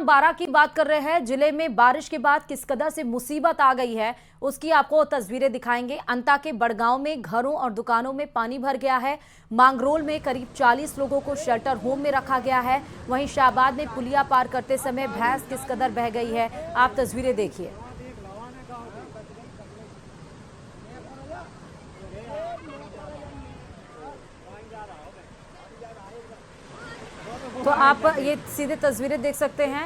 हम बारां की बात कर रहे हैं। जिले में बारिश के बाद किस कदर से मुसीबत आ गई है उसकी आपको तस्वीरें दिखाएंगे। अंता के बड़गांव में घरों और दुकानों में पानी भर गया है। मांगरोल में करीब 40 लोगों को शेल्टर होम में रखा गया है। वहीं शाहबाद में पुलिया पार करते समय भैंस किस कदर बह गई है, आप तस्वीरें देखिए। तो आप ये सीधे तस्वीरें देख सकते हैं।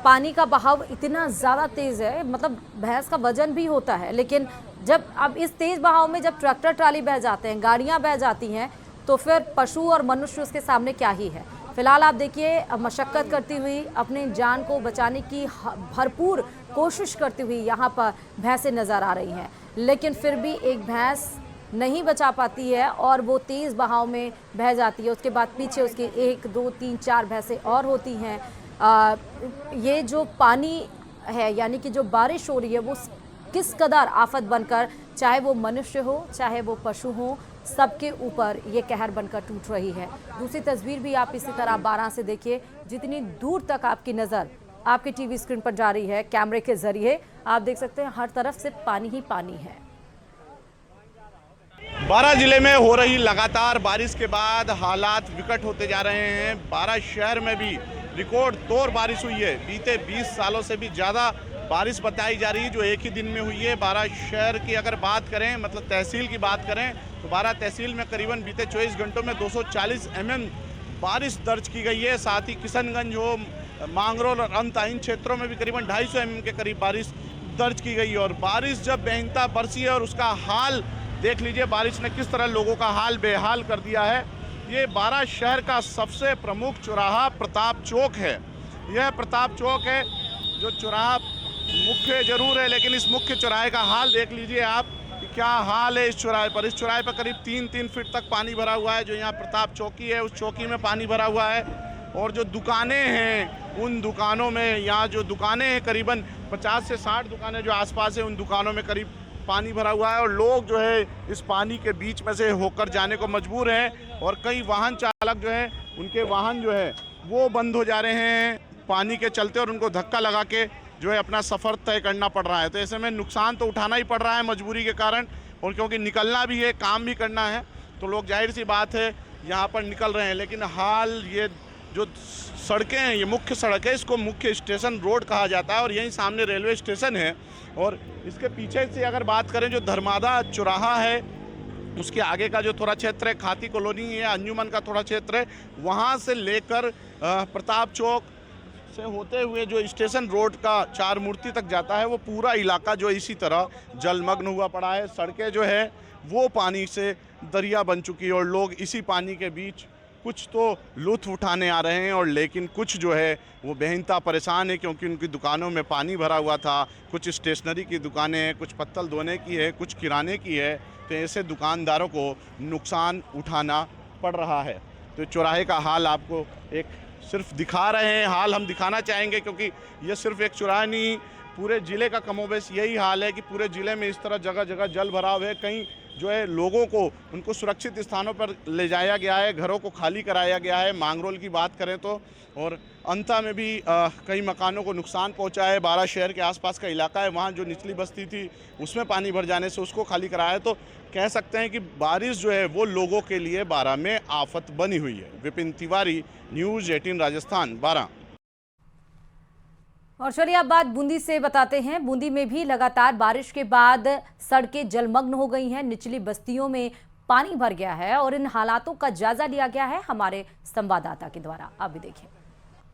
पानी का बहाव इतना ज़्यादा तेज़ है, मतलब भैंस का वजन भी होता है, लेकिन जब अब इस तेज़ बहाव में जब ट्रैक्टर ट्राली बह जाते हैं, गाड़ियां बह जाती हैं, तो फिर पशु और मनुष्य उसके सामने क्या ही है। फिलहाल आप देखिए, मशक्क़त करती हुई अपनी जान को बचाने की भरपूर कोशिश करती हुई यहाँ पर भैंसें नज़र आ रही हैं, लेकिन फिर भी एक भैंस नहीं बचा पाती है और वो तेज़ बहाव में बह जाती है। उसके बाद पीछे उसकी 1, 2, 3, 4 भैंसें और होती हैं। ये जो पानी है, यानी कि जो बारिश हो रही है, वो किस कदर आफत बनकर, चाहे वो मनुष्य हो चाहे वो पशु हो, सबके ऊपर ये कहर बनकर टूट रही है। दूसरी तस्वीर भी आप इसी तरह बारां से देखिए। जितनी दूर तक आपकी नज़र आपकी टीवी स्क्रीन पर जा रही है कैमरे के जरिए, आप देख सकते हैं हर तरफ से पानी ही पानी है। बारां जिले में हो रही लगातार बारिश के बाद हालात विकट होते जा रहे हैं। बारां शहर में भी रिकॉर्ड तोड़ बारिश हुई है। बीते 20 सालों से भी ज़्यादा बारिश बताई जा रही है जो एक ही दिन में हुई है। बारां शहर की अगर बात करें, मतलब तहसील की बात करें, तो बारां तहसील में करीबन बीते 24 घंटों में 240 mm बारिश दर्ज की गई है। साथ ही किशनगंज हो, मांगरोल और अंता, इन क्षेत्रों में भी करीबन 250 mm के करीब बारिश दर्ज की गई है। और बारिश जब बेहनता बरसी है और उसका हाल देख लीजिए, बारिश ने किस तरह लोगों का हाल बेहाल कर दिया है। ये बारां शहर का सबसे प्रमुख चौराहा प्रताप चौक है। यह प्रताप चौक है, जो चौराहा मुख्य जरूर है, लेकिन इस मुख्य चौराहे का हाल देख लीजिए आप कि क्या हाल है इस चौराहे पर। इस चौराहे पर करीब 3-3 फीट तक पानी भरा हुआ है। जो यहाँ प्रताप चौकी है, उस चौकी में पानी भरा हुआ है। और जो दुकानें हैं, उन दुकानों में, यहाँ जो दुकानें हैं करीबन 50 से 60 दुकानें जो आसपास है, उन दुकानों में करीब पानी भरा हुआ है। और लोग जो है इस पानी के बीच में से होकर जाने को मजबूर हैं। और कई वाहन चालक जो हैं, उनके वाहन जो है वो बंद हो जा रहे हैं पानी के चलते, और उनको धक्का लगा के जो है अपना सफ़र तय करना पड़ रहा है। तो ऐसे में नुकसान तो उठाना ही पड़ रहा है मजबूरी के कारण, और क्योंकि निकलना भी है, काम भी करना है, तो लोग जाहिर सी बात है यहाँ पर निकल रहे हैं। लेकिन हाल ये जो सड़कें हैं, ये मुख्य सड़क है, इसको मुख्य स्टेशन रोड कहा जाता है, और यहीं सामने रेलवे स्टेशन है। और इसके पीछे से अगर बात करें, जो धर्मादा चौराहा है, उसके आगे का जो थोड़ा क्षेत्र है, खाती कॉलोनी है, अंजुमन का थोड़ा क्षेत्र है, वहाँ से लेकर प्रताप चौक से होते हुए जो स्टेशन रोड का चार मूर्ति तक जाता है, वो पूरा इलाका जो इसी तरह जलमग्न हुआ पड़ा है। सड़कें जो है वो पानी से दरिया बन चुकी है, और लोग इसी पानी के बीच कुछ तो लुत्फ उठाने आ रहे हैं, और लेकिन कुछ जो है वो बेहनता परेशान है, क्योंकि उनकी दुकानों में पानी भरा हुआ था। कुछ स्टेशनरी की दुकानें हैं, कुछ पत्तल धोने की है, कुछ किराने की है। तो ऐसे दुकानदारों को नुकसान उठाना पड़ रहा है। तो चौराहे का हाल आपको एक सिर्फ दिखा रहे हैं, हाल हम दिखाना चाहेंगे, क्योंकि ये सिर्फ एक चौराहा नहीं, पूरे ज़िले का कमोबेश यही हाल है कि पूरे ज़िले में इस तरह जगह जगह जल भराव है। कहीं जो है लोगों को उनको सुरक्षित स्थानों पर ले जाया गया है, घरों को खाली कराया गया है। मांगरोल की बात करें तो, और अंता में भी कई मकानों को नुकसान पहुंचा है। बारां शहर के आसपास का इलाका है, वहां जो निचली बस्ती थी उसमें पानी भर जाने से उसको खाली कराया है। तो कह सकते हैं कि बारिश जो है वो लोगों के लिए बारां में आफत बनी हुई है। विपिन तिवारी, न्यूज़ 18 राजस्थान, बारां। और चलिए अब बात बूंदी से बताते हैं। बूंदी में भी लगातार बारिश के बाद सड़कें जलमग्न हो गई हैं, निचली बस्तियों में पानी भर गया है, और इन हालातों का जायजा लिया गया है हमारे संवाददाता के द्वारा। आप भी देखिए।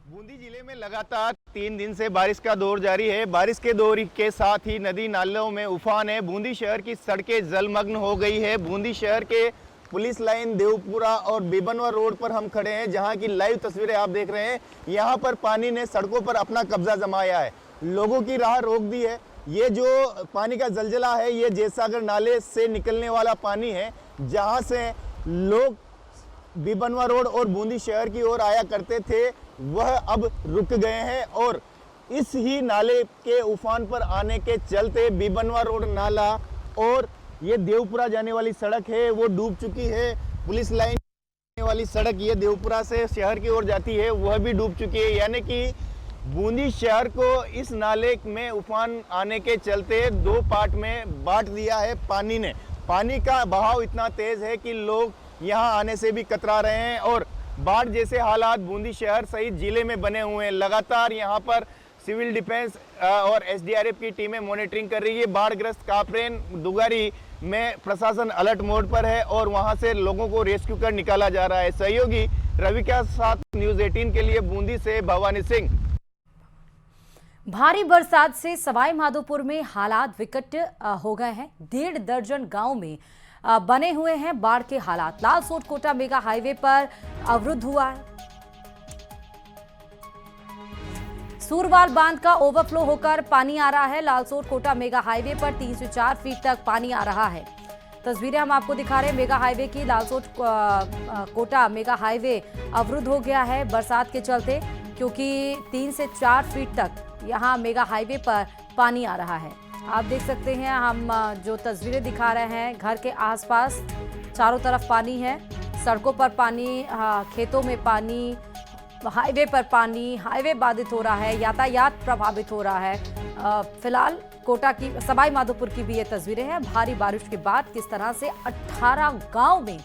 बूंदी जिले में लगातार 3 दिन से बारिश का दौर जारी है। बारिश के दौर के साथ ही नदी नालों में उफान है। बूंदी शहर की सड़कें जलमग्न हो गई है। बूंदी शहर के पुलिस लाइन, देवपुरा और बेबनवा रोड पर हम खड़े हैं, जहां की लाइव तस्वीरें आप देख रहे हैं। यहां पर पानी ने सड़कों पर अपना कब्जा जमाया है, लोगों की राह रोक दी है। ये जो पानी का जलजला है, ये जयसागर नाले से निकलने वाला पानी है, जहां से लोग बेबनवा रोड और बूंदी शहर की ओर आया करते थे, वह अब रुक गए हैं। और इस ही नाले के उफान पर आने के चलते बेबनवा रोड नाला और ये देवपुरा जाने वाली सड़क है वो डूब चुकी है। पुलिस लाइन जाने वाली सड़क ये देवपुरा से शहर की ओर जाती है, वह भी डूब चुकी है। यानी कि बूंदी शहर को इस नाले में उफान आने के चलते दो पार्ट में बांट दिया है पानी ने। पानी का बहाव इतना तेज है कि लोग यहां आने से भी कतरा रहे हैं और बाढ़ जैसे हालात बूंदी शहर सहित जिले में बने हुए हैं। लगातार यहां पर सिविल डिफेंस और एसडीआरएफ की टीमें मॉनिटरिंग कर रही है। बाढ़ग्रस्त कापरेन दुगारी में प्रशासन अलर्ट मोड पर है और वहां से लोगों को रेस्क्यू कर निकाला जा रहा है। सहयोगी रवि के साथ न्यूज़ 18 के लिए बूंदी से भवानी सिंह। भारी बरसात से सवाई माधोपुर में हालात विकट हो गए हैं। 1.5 दर्जन गांव में बने हुए हैं बाढ़ के हालात। लालसोट कोटा मेगा हाईवे पर अवरुद्ध हुआ है। सूरवाल बांध का ओवरफ्लो होकर पानी आ रहा है। लालसोट कोटा मेगा हाईवे पर 3 से 4 फीट तक पानी आ रहा है। तस्वीरें हम आपको दिखा रहे हैं मेगा हाईवे की। लालसोट कोटा मेगा हाईवे अवरुद्ध हो गया है बरसात के चलते, क्योंकि 3 से 4 फीट तक यहाँ मेगा हाईवे पर पानी आ रहा है। आप देख सकते हैं, हम जो तस्वीरें दिखा रहे हैं, घर के आसपास चारों तरफ पानी है। सड़कों पर पानी, खेतों में पानी, हाईवे पर पानी। हाईवे बाधित हो रहा है, यातायात प्रभावित हो रहा है। फिलहाल कोटा की, सवाई माधोपुर की भी ये तस्वीरें हैं। भारी बारिश के बाद किस तरह से 18 गांव में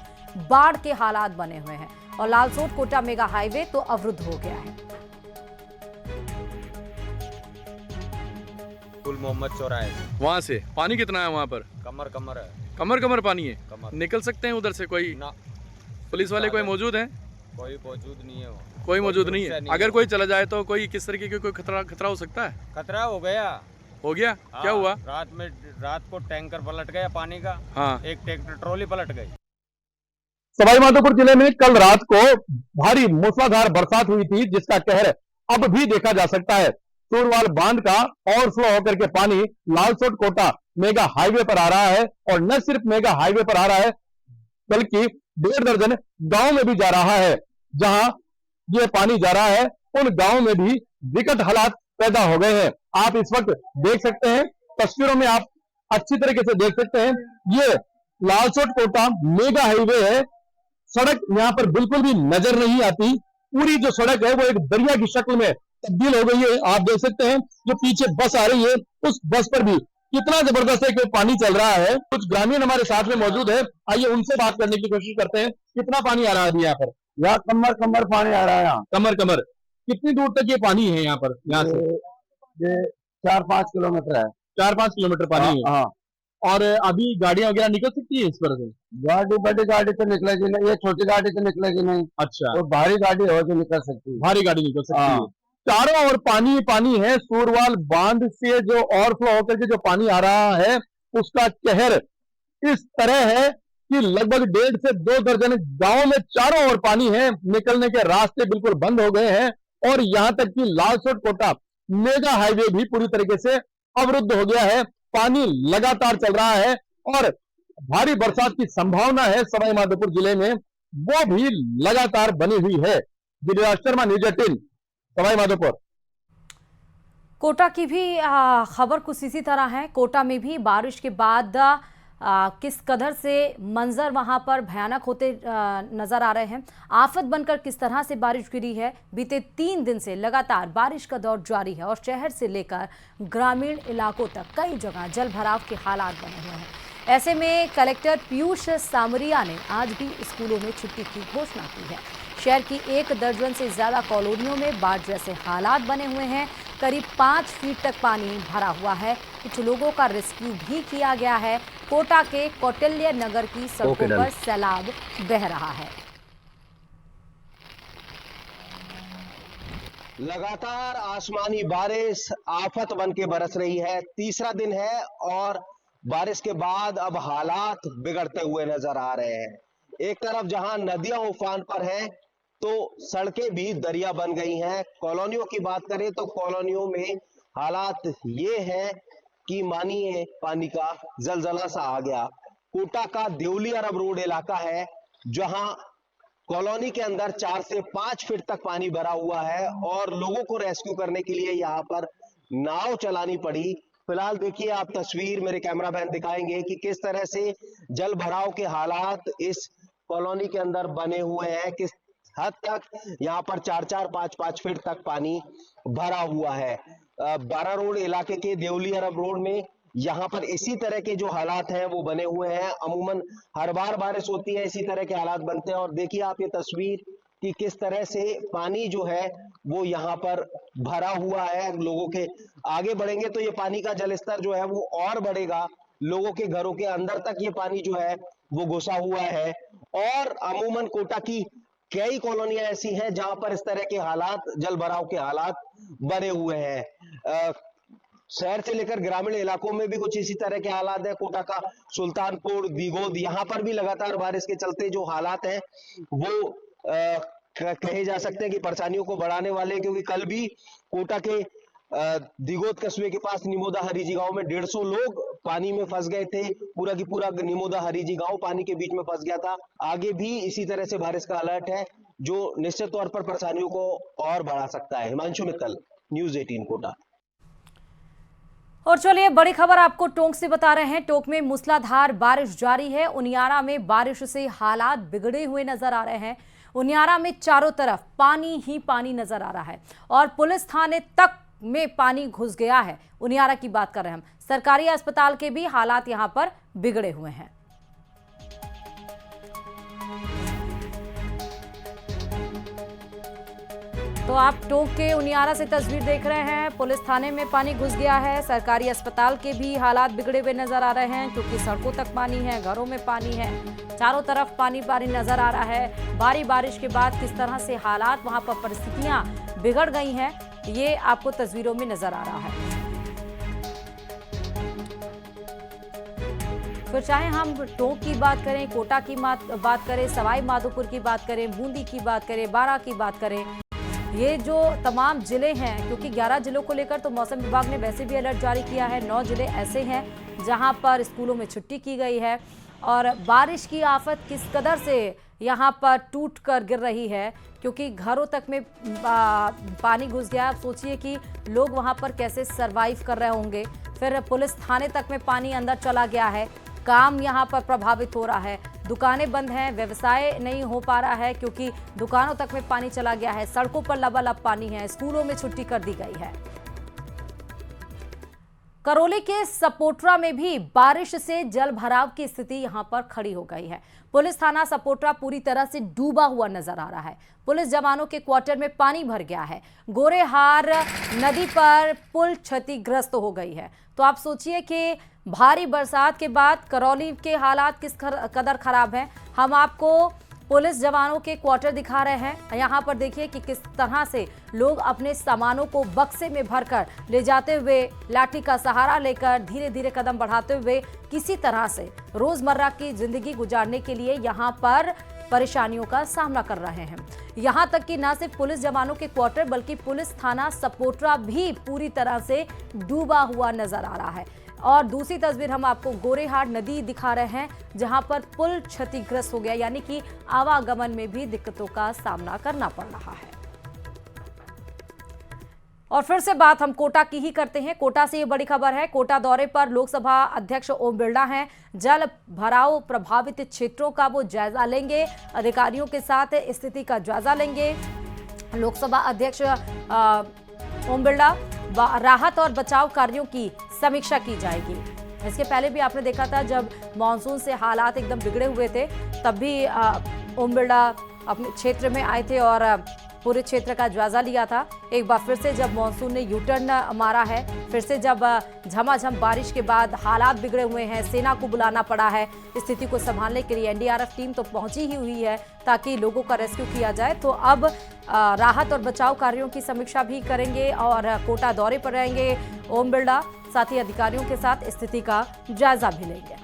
बाढ़ के हालात बने हुए हैं और लालसोट कोटा मेगा हाईवे तो अवरुद्ध हो गया है। कुल मोहम्मद चौराहे वहाँ से पानी कितना है वहाँ पर? कमर कमर है। कमर कमर पानी है। कमर। निकल सकते हैं उधर से? कोई ना, पुलिस वाले कोई मौजूद हैं? कोई मौजूद नहीं है वहाँ। कोई मौजूद नहीं है। अगर कोई चला जाए तो कोई किस तरीके की कोई खतरा हो सकता है? खतरा हो गया। हो गया? हाँ, क्या हुआ? रात को टैंकर पलट गया पानी का। हाँ, एक ट्रैक्टर ट्रॉली पलट गई। सवाईमाधोपुर जिले में कल रात को भारी मूसलाधार बरसात हुई थी, जिसका कहर अब भी देखा जा सकता है। सूरवाल बांध का ओवरफ्लो होकर के पानी लालसोट कोटा मेगा हाईवे पर आ रहा है और न सिर्फ मेगा हाईवे पर आ रहा है, बल्कि 1.5 दर्जन गांव में भी जा रहा है। जहां ये पानी जा रहा है, उन गांव में भी विकट हालात पैदा हो गए हैं। आप इस वक्त देख सकते हैं, तस्वीरों में आप अच्छी तरीके से देख सकते हैं, ये लालसोट कोटा मेगा हाईवे है। सड़क यहाँ पर बिल्कुल भी नजर नहीं आती। पूरी जो सड़क है वो एक दरिया की शक्ल में तब्दील हो गई है। आप देख सकते हैं, जो पीछे बस आ रही है, उस बस पर भी कितना जबरदस्त है कि पानी चल रहा है। कुछ ग्रामीण हमारे साथ में मौजूद है, आइए उनसे बात करने की कोशिश करते हैं। कितना पानी आ रहा है अभी यहाँ पर? यहाँ कमर कमर पानी आ रहा है। यहाँ कमर कमर। कितनी दूर तक ये पानी है यहाँ पर? यहाँ से ये 4-5 किलोमीटर है। 4-5 किलोमीटर पानी है। हाँ। और अभी गाड़ियां वगैरह निकल सकती है इस पर से? गाड़ी, बड़ी गाड़ी तो निकलेगी नहीं, ये छोटी गाड़ी तो निकलेगी नहीं। अच्छा, और भारी गाड़ी हो जो निकल सकती है। भारी गाड़ी निकल सकती है। हाँ। चारों ओर पानी पानी है। सूरवाल बांध से जो ओवरफ्लो होकर के जो पानी आ रहा है, उसका कहर इस तरह है कि लगभग 1.5 से 2 दर्जन गांवों में चारों ओर पानी है। निकलने के रास्ते बिल्कुल बंद हो गए हैं और यहां तक कि लालसोट कोटा मेगा हाईवे भी पूरी तरीके से अवरुद्ध हो गया है। पानी लगातार चल रहा है और भारी बरसात की संभावना है सवाई माधोपुर जिले में, वो भी लगातार बनी हुई है। गिरिराज शर्मा, न्यूज़ 18, सवाई माधोपुर। कोटा की भी खबर कुछ इसी तरह है। कोटा में भी बारिश के बाद किस कदर से मंजर वहां पर भयानक होते नजर आ रहे हैं। आफत बनकर किस तरह से बारिश गिरी है। बीते 3 दिन से लगातार बारिश का दौर जारी है और शहर से लेकर ग्रामीण इलाकों तक कई जगह जल भराव के हालात बने हुए हैं। ऐसे में कलेक्टर पीयूष सामरिया ने आज भी स्कूलों में छुट्टी की घोषणा की है। शहर की 1 दर्जन से ज्यादा कॉलोनियों में बाढ़ जैसे हालात बने हुए हैं। करीब 5 फीट तक पानी भरा हुआ है। कुछ लोगों का रेस्क्यू भी किया गया है। कोटा के कौटिल्य नगर की सड़कों पर सैलाब बह रहा है। लगातार आसमानी बारिश आफत बन के बरस रही है। तीसरा दिन है और बारिश के बाद अब हालात बिगड़ते हुए नजर आ रहे हैं। एक तरफ जहां नदियां उफान पर हैं, तो सड़कें भी दरिया बन गई हैं। कॉलोनियों की बात करें तो कॉलोनियों में हालात ये हैं कि मानिए पानी का जलजला सा आ गया। कोटा का देवली अरब रोड इलाका है, जहां कॉलोनी के अंदर 4 से 5 फीट तक पानी भरा हुआ है और लोगों को रेस्क्यू करने के लिए यहां पर नाव चलानी पड़ी। फिलहाल देखिए आप तस्वीर, मेरे कैमरामैन दिखाएंगे कि किस तरह से जल भराव के हालात इस कॉलोनी के अंदर बने हुए हैं, किस हद तक यहाँ पर 4-4, 5-5 फीट तक पानी भरा हुआ है। बारा रोड इलाके के देवली अरब रोड में यहाँ पर इसी तरह के जो हालात हैं वो बने हुए हैं। अमूमन हर बार बारिश होती है इसी तरह के हालात बनते हैं। और देखिए आप ये तस्वीर कि किस तरह से पानी जो है वो यहाँ पर भरा हुआ है। लोगों के आगे बढ़ेंगे तो ये पानी का जलस्तर जो है वो और बढ़ेगा। लोगों के घरों के अंदर तक ये पानी जो है वो घुसा हुआ है। और अमूमन कोटा की कई कॉलोनियां ऐसी हैं जहां पर इस तरह के हालात, जल भराव के हालात बने हुए हैं। शहर से लेकर ग्रामीण इलाकों में भी कुछ इसी तरह के हालात है। कोटा का सुल्तानपुर, दिगोद, यहाँ पर भी लगातार बारिश के चलते जो हालात हैं वो कहे जा सकते हैं कि परेशानियों को बढ़ाने वाले हैं। क्योंकि कल भी कोटा के दिगोद कस्बे के पास निमोदा हरीजी गांव में 150 लोग पानी में फंस गए थे। पूरा की पूरा निमोदा हरीजी गांव पानी के बीच में फंस गया था। आगे भी इसी तरह से बारिश का अलर्ट है जो निश्चित तौर पर परेशानियों को और बढ़ा सकता है। हिमांशु मित्तल, न्यूज़ 18 कोटा। और चलिए बड़ी खबर आपको टोंक से बता रहे हैं। टोंक में मूसलाधार बारिश जारी है। उनियारा में बारिश से हालात बिगड़े हुए नजर आ रहे हैं। उनियारा में चारों तरफ पानी ही पानी नजर आ रहा है और पुलिस थाने तक में पानी घुस गया है। उनियारा की बात कर रहे हैं हम। सरकारी अस्पताल के भी हालात यहां पर बिगड़े हुए हैं। तो आप टोंक के उनियारा से तस्वीर देख रहे हैं। पुलिस थाने में पानी घुस गया है। सरकारी अस्पताल के भी हालात बिगड़े हुए नजर आ रहे हैं क्योंकि सड़कों तक पानी है, घरों में पानी है, चारों तरफ पानी पानी नजर आ रहा है। भारी बारिश के बाद किस तरह से हालात, वहां पर परिस्थितियां बिगड़ गई हैं, ये आपको तस्वीरों में नजर आ रहा है। फिर चाहे हम टोंक की बात करें, कोटा की बात करें, सवाई माधोपुर की बात करें, बूंदी की बात करें, बारा की बात करें, ये जो तमाम जिले हैं, क्योंकि 11 जिलों को लेकर तो मौसम विभाग ने वैसे भी अलर्ट जारी किया है। 9 जिले ऐसे हैं जहां पर स्कूलों में छुट्टी की गई है और बारिश की आफत किस कदर से यहाँ पर टूट कर गिर रही है क्योंकि घरों तक में पानी घुस गया। आप सोचिए कि लोग वहाँ पर कैसे सरवाइव कर रहे होंगे। फिर पुलिस थाने तक में पानी अंदर चला गया है। काम यहाँ पर प्रभावित हो रहा है। दुकानें बंद हैं, व्यवसाय नहीं हो पा रहा है क्योंकि दुकानों तक में पानी चला गया है। सड़कों पर लबालब पानी है। स्कूलों में छुट्टी कर दी गई है। करौली के सपोट्रा में भी बारिश से जल भराव की स्थिति यहां पर खड़ी हो गई है। पुलिस थाना सपोट्रा पूरी तरह से डूबा हुआ नजर आ रहा है। पुलिस जवानों के क्वार्टर में पानी भर गया है। गोरेहार नदी पर पुल क्षतिग्रस्त हो गई है। तो आप सोचिए कि भारी बरसात के बाद करौली के हालात किस कदर खराब हैं। हम आपको पुलिस जवानों के क्वार्टर दिखा रहे हैं। यहाँ पर देखिए कि किस तरह से लोग अपने सामानों को बक्से में भरकर ले जाते हुए, लाठी का सहारा लेकर धीरे धीरे कदम बढ़ाते हुए किसी तरह से रोजमर्रा की जिंदगी गुजारने के लिए यहाँ पर परेशानियों का सामना कर रहे हैं। यहाँ तक कि न सिर्फ पुलिस जवानों के क्वार्टर बल्कि पुलिस थाना सपोट्रा भी पूरी तरह से डूबा हुआ नजर आ रहा है। और दूसरी तस्वीर हम आपको गोरेहाट नदी दिखा रहे हैं जहां पर पुल क्षतिग्रस्त हो गया, यानी कि आवागमन में भी दिक्कतों का सामना करना पड़ रहा है। और फिर से बात हम कोटा की ही करते हैं। कोटा से ये बड़ी खबर है। कोटा दौरे पर लोकसभा अध्यक्ष ओम बिरला हैं। जल भराव प्रभावित क्षेत्रों का वो जायजा लेंगे, अधिकारियों के साथ स्थिति का जायजा लेंगे। लोकसभा अध्यक्ष ओम बिरला राहत और बचाव कार्यों की समीक्षा की जाएगी। इसके पहले भी आपने देखा था जब मानसून से हालात एकदम बिगड़े हुए थे, तब भी ओम बिरला अपने क्षेत्र में आए थे और पूरे क्षेत्र का जायजा लिया था। एक बार फिर से जब मानसून ने यूटर्न मारा है, फिर से जब झमाझम बारिश के बाद हालात बिगड़े हुए हैं, सेना को बुलाना पड़ा है स्थिति को संभालने के लिए। एनडीआरएफ टीम तो पहुंची ही हुई है ताकि लोगों का रेस्क्यू किया जाए। तो अब राहत और बचाव कार्यों की समीक्षा भी करेंगे और कोटा दौरे पर रहेंगे ओम बिरला, साथ ही अधिकारियों के साथ स्थिति का जायजा भी लेंगे।